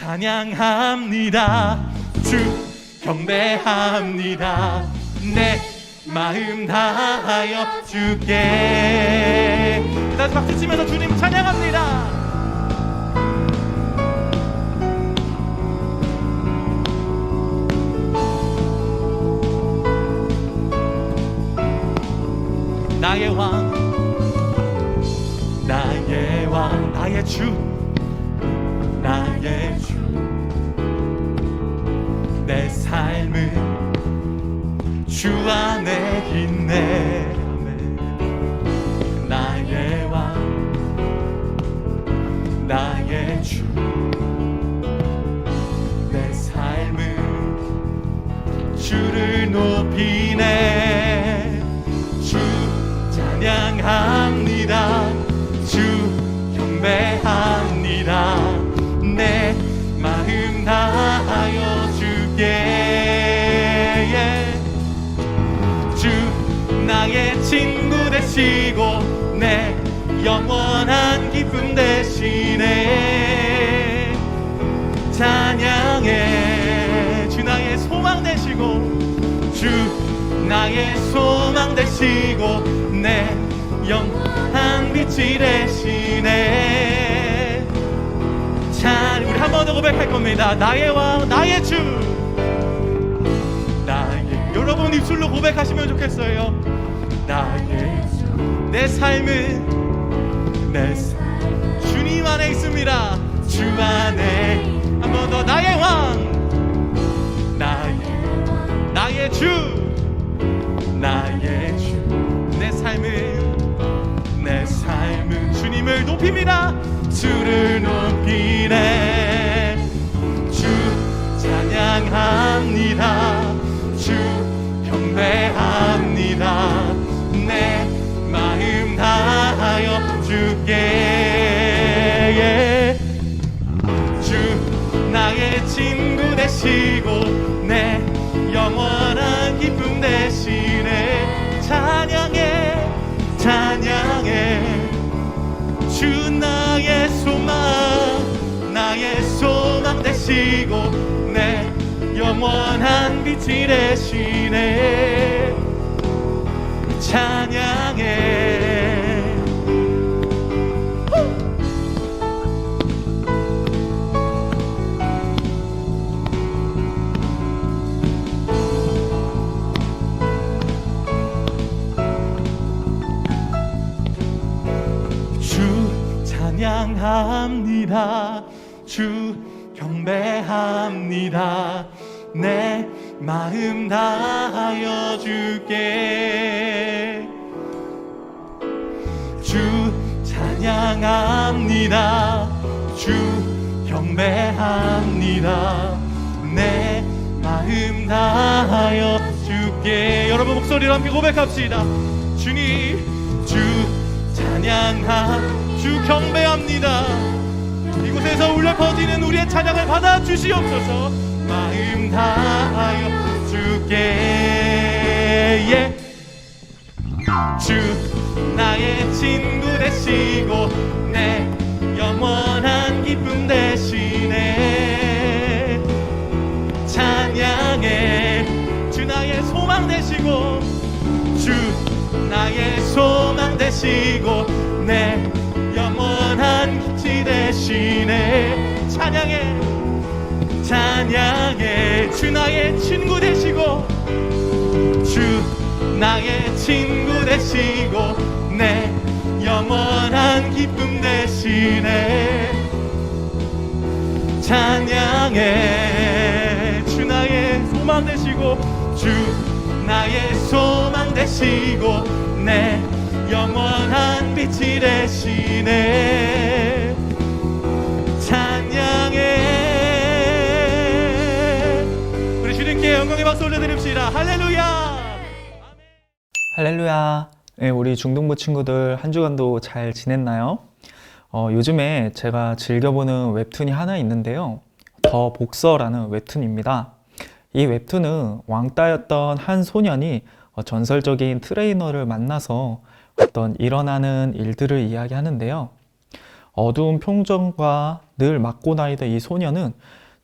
찬양합니다. 주 경배합니다. 내 마음 다하여 주께. 다시 박수 치면서 주님 찬양합니다. 나의 왕, 나의 왕, 나의 주, 나의 주. 내 삶은 주 안에 있네. 나의 왕, 나의 주. 내 삶은 주를 높이네. 주 찬양합니다. 주 경배합니다. 내 마음 다하여 주께. 주 나의 친구 되시고 내 영원한 기쁨 되시네. 찬양해. 주 나의 소망 되시고 주 나의 소망 되시고 내 영원한 빛이 되시네. 자, 우리 한 번 더 고백할 겁니다. 나의 왕, 나의 주, 나의. 여러분 입술로 고백하시면 좋겠어요. 나의 주. 내 삶은 주님 안에 있습니다. 주 안에. 한 번 더. 나의 왕, 나의 주, 나의 주. 내 삶은 주님을 높입니다. 주를 높이네. 주 찬양합니다. 주 경배합니다. 내 마음 다하여 주께. 주 나의 친구 되시고 내 영원한 기쁨 되시네. 찬양해. 찬양해. 주 나의 소망 되시고 내 영원한 빛이 되시네. 찬양해. 찬양합니다. 주 경배합니다. 내 마음 다하여 주께. 주 찬양합니다. 주 경배합니다. 내 마음 다하여 주께. 여러분 목소리로 함께 고백합시다. 주님, 주 찬양합니다. 주 경배합니다. 이곳에서 울려 퍼지는 우리의 찬양을 받아 주시옵소서. 마음 다하여 주께. 주 나의 친구 되시고 내 영원한 기쁨 되시네. 찬양해. 주 나의 소망 되시고 주 나의 소망 되시고 내 영원한 빛이 되시네. 찬양해. 찬양해. 주 나의 친구 되시고 주 나의 친구 되시고 내 영원한 기쁨 되시네. 찬양해. 주 나의 소망 되시고 주 나의 소망 되시고 내 영원한 빛이 되시네. 찬양해. 우리 주님께 영광의 박수 올려드립시다. 할렐루야. 할렐루야. 네, 우리 중동부 친구들 한 주간도 잘 지냈나요? 요즘에 제가 즐겨보는 웹툰이 하나 있는데요. 더 복서라는 웹툰입니다. 이 웹툰은 왕따였던 한 소년이 전설적인 트레이너를 만나서 어떤 일어나는 일들을 이야기하는데요. 어두운 표정과 늘 맞고 다니던 이 소녀는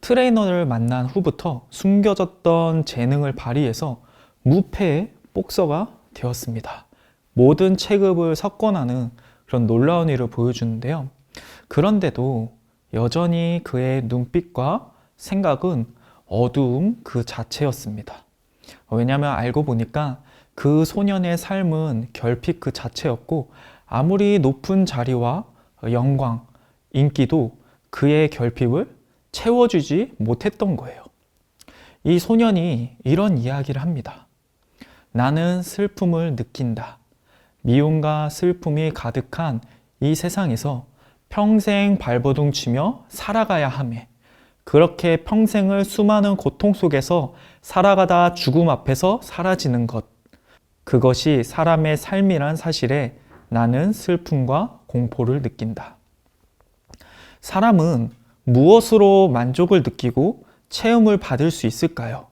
트레이너를 만난 후부터 숨겨졌던 재능을 발휘해서 무패의 복서가 되었습니다. 모든 체급을 석권하는 그런 놀라운 일을 보여주는데요. 그런데도 여전히 그의 눈빛과 생각은 어두움 그 자체였습니다. 왜냐하면 알고 보니까 그 소년의 삶은 결핍 그 자체였고, 아무리 높은 자리와 영광, 인기도 그의 결핍을 채워주지 못했던 거예요. 이 소년이 이런 이야기를 합니다. 나는 슬픔을 느낀다. 미움과 슬픔이 가득한 이 세상에서 평생 발버둥 치며 살아가야 하매, 그렇게 평생을 수많은 고통 속에서 살아가다 죽음 앞에서 사라지는 것, 그것이 사람의 삶이란 사실에 나는 슬픔과 공포를 느낀다. 사람은 무엇으로 만족을 느끼고 체험을 받을 수 있을까요?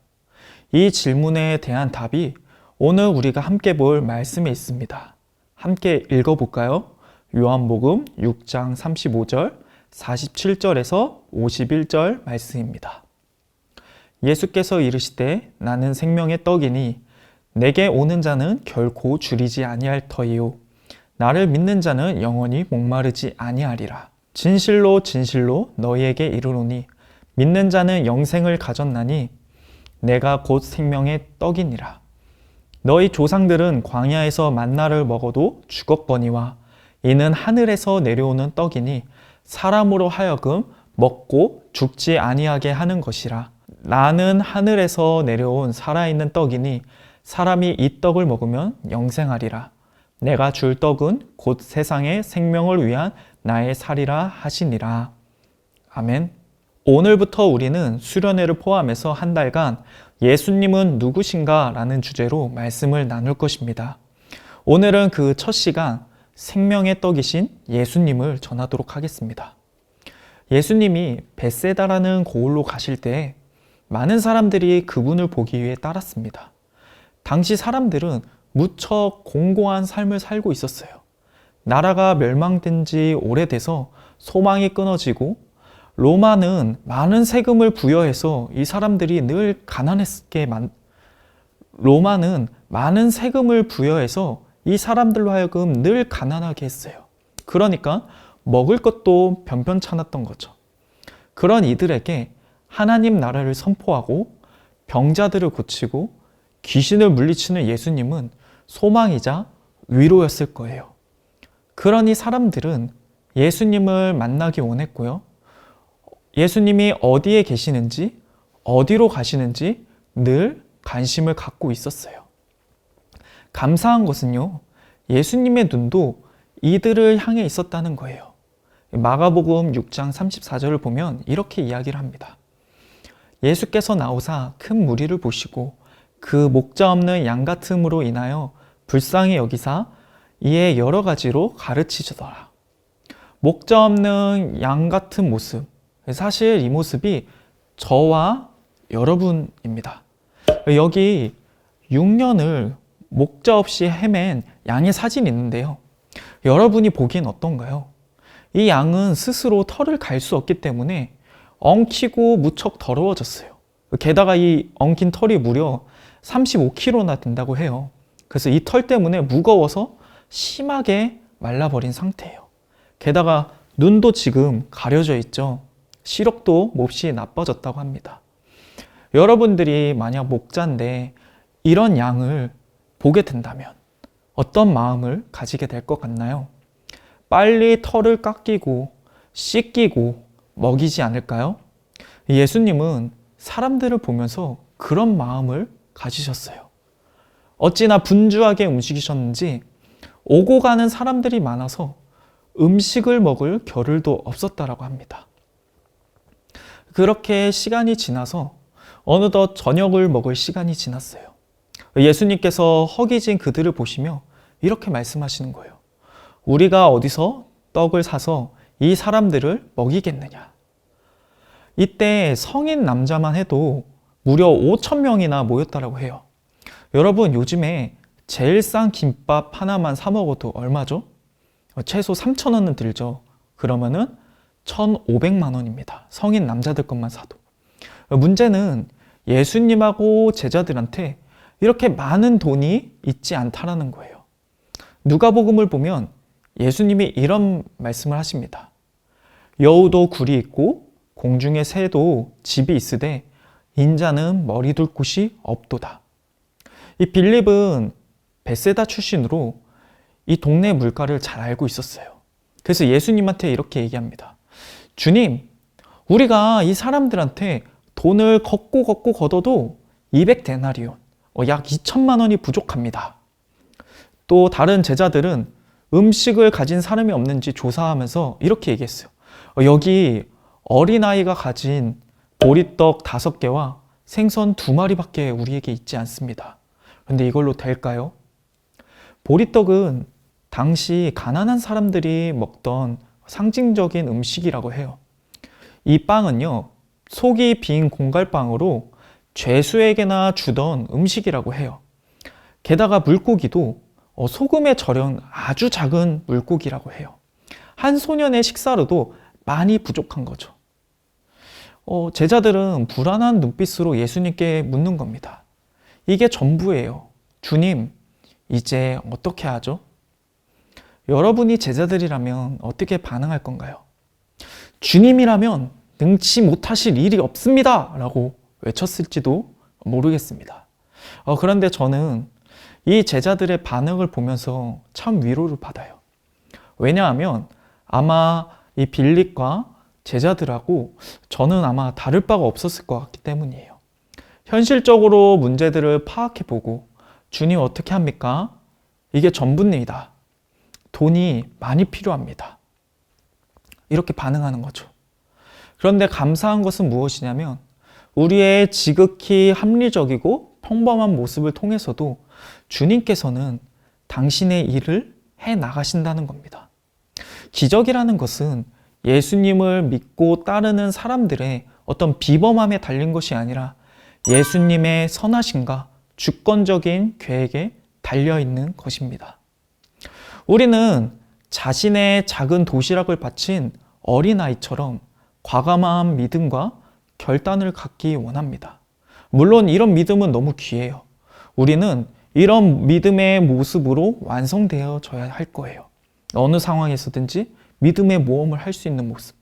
이 질문에 대한 답이 오늘 우리가 함께 볼 말씀에 있습니다. 함께 읽어볼까요? 요한복음 6장 35절, 47절에서 51절 말씀입니다. 예수께서 이르시되 나는 생명의 떡이니 내게 오는 자는 결코 줄이지 아니할 터이요 나를 믿는 자는 영원히 목마르지 아니하리라. 진실로 진실로 너희에게 이르노니 믿는 자는 영생을 가졌나니 내가 곧 생명의 떡이니라. 너희 조상들은 광야에서 만나를 먹어도 죽었거니와 이는 하늘에서 내려오는 떡이니 사람으로 하여금 먹고 죽지 아니하게 하는 것이라. 나는 하늘에서 내려온 살아있는 떡이니 사람이 이 떡을 먹으면 영생하리라. 내가 줄 떡은 곧 세상의 생명을 위한 나의 살이라 하시니라. 아멘. 오늘부터 우리는 수련회를 포함해서 한 달간 예수님은 누구신가? 라는 주제로 말씀을 나눌 것입니다. 오늘은 그 첫 시간 생명의 떡이신 예수님을 전하도록 하겠습니다. 예수님이 벳세다라는 고을로 가실 때 많은 사람들이 그분을 보기 위해 따랐습니다. 당시 사람들은 무척 공고한 삶을 살고 있었어요. 나라가 멸망된 지 오래돼서 소망이 끊어지고 로마는 많은 세금을 부여해서 이 사람들이 늘 로마는 많은 세금을 부여해서 이 사람들로 하여금 늘 가난하게 했어요. 그러니까 먹을 것도 변변찮았던 거죠. 그런 이들에게 하나님 나라를 선포하고 병자들을 고치고 귀신을 물리치는 예수님은 소망이자 위로였을 거예요. 그러니 사람들은 예수님을 만나기 원했고요. 예수님이 어디에 계시는지, 어디로 가시는지 늘 관심을 갖고 있었어요. 감사한 것은요, 예수님의 눈도 이들을 향해 있었다는 거예요. 마가복음 6장 34절을 보면 이렇게 이야기를 합니다. 예수께서 나오사 큰 무리를 보시고 그 목자 없는 양 같음으로 인하여 불쌍히 여기사 이에 여러 가지로 가르치시더라. 목자 없는 양 같은 모습, 사실 이 모습이 저와 여러분입니다. 여기 6년을 목자 없이 헤맨 양의 사진이 있는데요. 여러분이 보기엔 어떤가요? 이 양은 스스로 털을 갈 수 없기 때문에 엉키고 무척 더러워졌어요. 게다가 이 엉킨 털이 무려 35kg나 된다고 해요. 그래서 이 털 때문에 무거워서 심하게 말라버린 상태예요. 게다가 눈도 지금 가려져 있죠. 시력도 몹시 나빠졌다고 합니다. 여러분들이 만약 목자인데 이런 양을 보게 된다면 어떤 마음을 가지게 될 것 같나요? 빨리 털을 깎이고 씻기고 먹이지 않을까요? 예수님은 사람들을 보면서 그런 마음을 가지셨어요. 어찌나 분주하게 움직이셨는지 오고 가는 사람들이 많아서 음식을 먹을 겨를도 없었다라고 합니다. 그렇게 시간이 지나서 어느덧 저녁을 먹을 시간이 지났어요. 예수님께서 허기진 그들을 보시며 이렇게 말씀하시는 거예요. 우리가 어디서 떡을 사서 이 사람들을 먹이겠느냐. 이때 성인 남자만 해도 무려 5,000명이나 모였다라고 해요. 여러분, 요즘에 제일 싼 김밥 하나만 사 먹어도 얼마죠? 최소 3,000원은 들죠. 그러면은 1,500만 원입니다. 성인 남자들 것만 사도. 문제는 예수님하고 제자들한테 이렇게 많은 돈이 있지 않다라는 거예요. 누가복음을 보면 예수님이 이런 말씀을 하십니다. 여우도 굴이 있고 공중의 새도 집이 있으되 인자는 머리 둘 곳이 없도다. 이 빌립은 베세다 출신으로 이 동네 물가를 잘 알고 있었어요. 그래서 예수님한테 이렇게 얘기합니다. 주님, 우리가 이 사람들한테 돈을 걷고 걷어도 200데나리온, 약 2천만 원이 부족합니다. 또 다른 제자들은 음식을 가진 사람이 없는지 조사하면서 이렇게 얘기했어요. 여기 어린아이가 가진 보리떡 5개와 생선 2마리밖에 우리에게 있지 않습니다. 그런데 이걸로 될까요? 보리떡은 당시 가난한 사람들이 먹던 상징적인 음식이라고 해요. 이 빵은요, 속이 빈 공갈빵으로 죄수에게나 주던 음식이라고 해요. 게다가 물고기도 소금에 절연 아주 작은 물고기라고 해요. 한 소년의 식사로도 많이 부족한 거죠. 제자들은 불안한 눈빛으로 예수님께 묻는 겁니다. 이게 전부예요. 주님, 이제 어떻게 하죠? 여러분이 제자들이라면 어떻게 반응할 건가요? 주님이라면 능치 못하실 일이 없습니다! 라고 외쳤을지도 모르겠습니다. 그런데 저는 이 제자들의 반응을 보면서 참 위로를 받아요. 왜냐하면 아마 이 빌립과 제자들하고 저는 아마 다를 바가 없었을 것 같기 때문이에요. 현실적으로 문제들을 파악해보고 주님 어떻게 합니까? 이게 전부입니다. 돈이 많이 필요합니다. 이렇게 반응하는 거죠. 그런데 감사한 것은 무엇이냐면 우리의 지극히 합리적이고 평범한 모습을 통해서도 주님께서는 당신의 일을 해 나가신다는 겁니다. 기적이라는 것은 예수님을 믿고 따르는 사람들의 어떤 비범함에 달린 것이 아니라 예수님의 선하심과 주권적인 계획에 달려있는 것입니다. 우리는 자신의 작은 도시락을 바친 어린아이처럼 과감한 믿음과 결단을 갖기 원합니다. 물론 이런 믿음은 너무 귀해요. 우리는 이런 믿음의 모습으로 완성되어져야 할 거예요. 어느 상황에서든지 믿음의 모험을 할 수 있는 모습.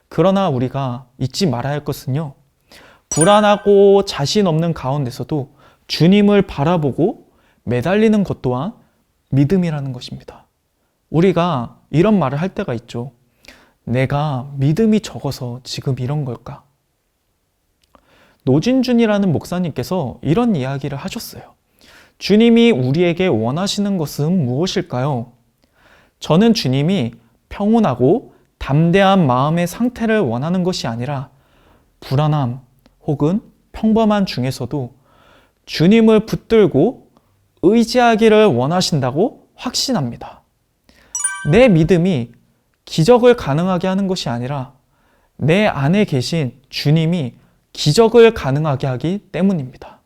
그러나 우리가 잊지 말아야 할 것은요, 불안하고 자신 없는 가운데서도 주님을 바라보고 매달리는 것 또한 믿음이라는 것입니다. 우리가 이런 말을 할 때가 있죠. 내가 믿음이 적어서 지금 이런 걸까? 노진준이라는 목사님께서 이런 이야기를 하셨어요. 주님이 우리에게 원하시는 것은 무엇일까요? 저는 주님이 평온하고 담대한 마음의 상태를 원하는 것이 아니라 불안함 혹은 평범한 중에서도 주님을 붙들고 의지하기를 원하신다고 확신합니다. 내 믿음이 기적을 가능하게 하는 것이 아니라 내 안에 계신 주님이 기적을 가능하게 하기 때문입니다.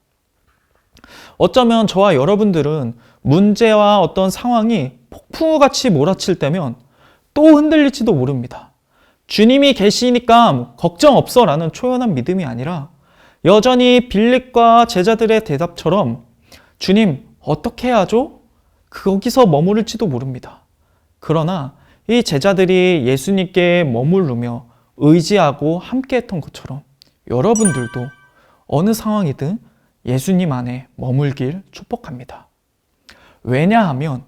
어쩌면 저와 여러분들은 문제와 어떤 상황이 폭풍우같이 몰아칠 때면 또 흔들릴지도 모릅니다. 주님이 계시니까 걱정 없어 라는 초연한 믿음이 아니라 여전히 빌립과 제자들의 대답처럼 주님 어떻게 해야죠? 거기서 머무를지도 모릅니다. 그러나 이 제자들이 예수님께 머무르며 의지하고 함께했던 것처럼 여러분들도 어느 상황이든 예수님 안에 머물길 축복합니다. 왜냐하면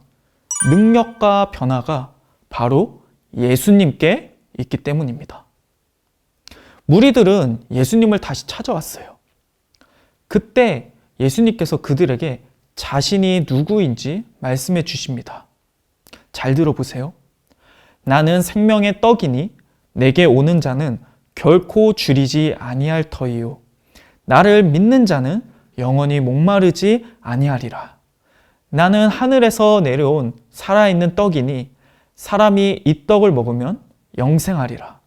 능력과 변화가 바로 예수님께 있기 때문입니다. 무리들은 예수님을 다시 찾아왔어요. 그때 예수님께서 그들에게 자신이 누구인지 말씀해 주십니다. 잘 들어보세요. 나는 생명의 떡이니 내게 오는 자는 결코 줄이지 아니할 터이요. 나를 믿는 자는 영원히 목마르지 아니하리라. 나는 하늘에서 내려온 살아있는 떡이니 사람이 이 떡을 먹으면 영생하리라.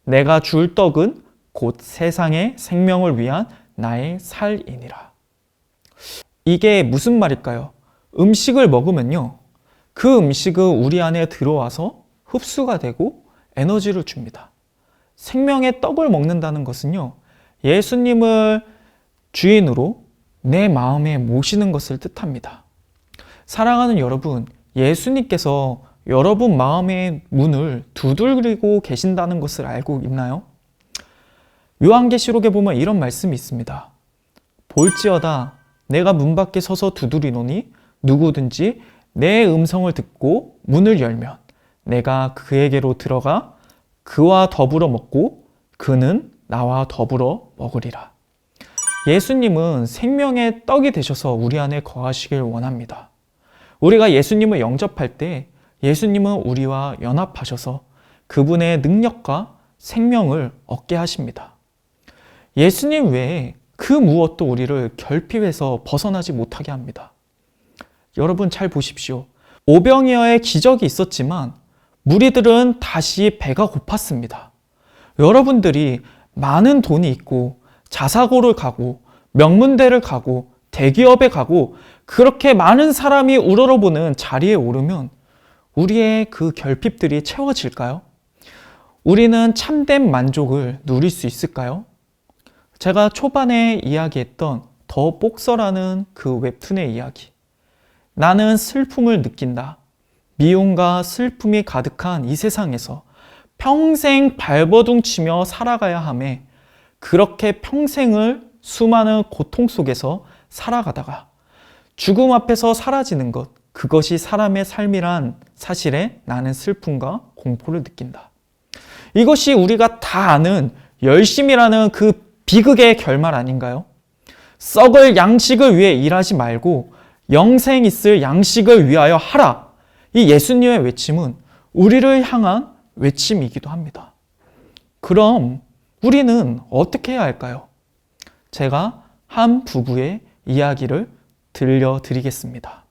내가 줄 떡은 곧 세상의 생명을 위한 나의 살이니라. 이게 무슨 말일까요? 음식을 먹으면요, 그 음식은 우리 안에 들어와서 흡수가 되고 에너지를 줍니다. 생명의 떡을 먹는다는 것은요, 예수님을 주인으로 내 마음에 모시는 것을 뜻합니다. 사랑하는 여러분, 예수님께서 여러분 마음의 문을 두드리고 계신다는 것을 알고 있나요? 요한계시록에 보면 이런 말씀이 있습니다. 볼지어다 내가 문 밖에 서서 두드리노니 누구든지 내 음성을 듣고 문을 열면 내가 그에게로 들어가 그와 더불어 먹고 그는 나와 더불어 먹으리라. 예수님은 생명의 떡이 되셔서 우리 안에 거하시길 원합니다. 우리가 예수님을 영접할 때 예수님은 우리와 연합하셔서 그분의 능력과 생명을 얻게 하십니다. 예수님 외에 그 무엇도 우리를 결핍해서 벗어나지 못하게 합니다. 여러분 잘 보십시오. 오병이어의 기적이 있었지만 무리들은 다시 배가 고팠습니다. 여러분들이 많은 돈이 있고 자사고를 가고 명문대를 가고 대기업에 가고 그렇게 많은 사람이 우러러보는 자리에 오르면 우리의 그 결핍들이 채워질까요? 우리는 참된 만족을 누릴 수 있을까요? 제가 초반에 이야기했던 더 복서라는 그 웹툰의 이야기. 나는 슬픔을 느낀다. 미움과 슬픔이 가득한 이 세상에서 평생 발버둥치며 살아가야 하매 그렇게 평생을 수많은 고통 속에서 살아가다가 죽음 앞에서 사라지는 것, 그것이 사람의 삶이란 사실에 나는 슬픔과 공포를 느낀다. 이것이 우리가 다 아는 열심이라는 그 비극의 결말 아닌가요? 썩을 양식을 위해 일하지 말고 영생 있을 양식을 위하여 하라. 이 예수님의 외침은 우리를 향한 외침이기도 합니다. 그럼 우리는 어떻게 해야 할까요? 제가 한 부부의 이야기를 들려드리겠습니다.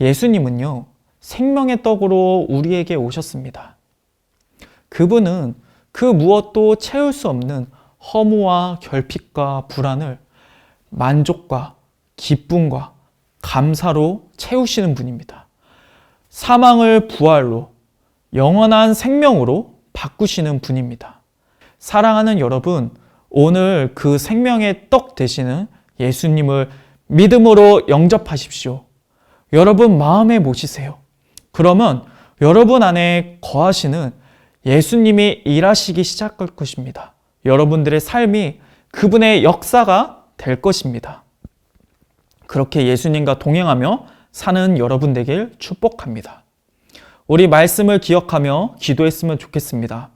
예수님은요, 생명의 떡으로 우리에게 오셨습니다. 그분은 그 무엇도 채울 수 없는 허무와 결핍과 불안을 만족과 기쁨과 감사로 채우시는 분입니다. 사망을 부활로, 영원한 생명으로 바꾸시는 분입니다. 사랑하는 여러분, 오늘 그 생명의 떡 되시는 예수님을 믿음으로 영접하십시오. 여러분 마음에 모시세요. 그러면 여러분 안에 거하시는 예수님이 일하시기 시작할 것입니다. 여러분들의 삶이 그분의 역사가 될 것입니다. 그렇게 예수님과 동행하며 사는 여러분 되길 축복합니다. 우리 말씀을 기억하며 기도했으면 좋겠습니다.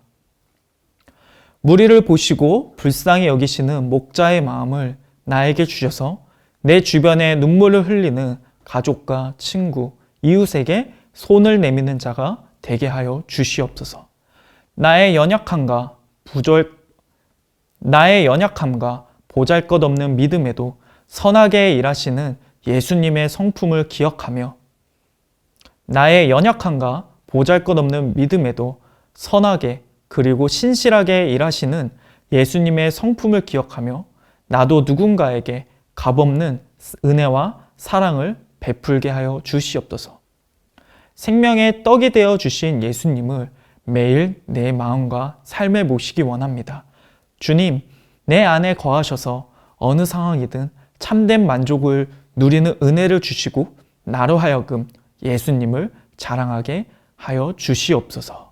무리를 보시고 불쌍히 여기시는 목자의 마음을 나에게 주셔서 내 주변에 눈물을 흘리는 가족과 친구, 이웃에게 손을 내미는 자가 되게 하여 주시옵소서. 나의 연약함과 보잘것없는 믿음에도 선하게 일하시는 예수님의 성품을 기억하며 나의 연약함과 보잘것없는 믿음에도 선하게 그리고 신실하게 일하시는 예수님의 성품을 기억하며 나도 누군가에게 값없는 은혜와 사랑을 베풀게 하여 주시옵소서. 생명의 떡이 되어 주신 예수님을 매일 내 마음과 삶에 모시기 원합니다. 주님, 내 안에 거하셔서 어느 상황이든 참된 만족을 누리는 은혜를 주시고 나로 하여금 예수님을 자랑하게 하여 주시옵소서.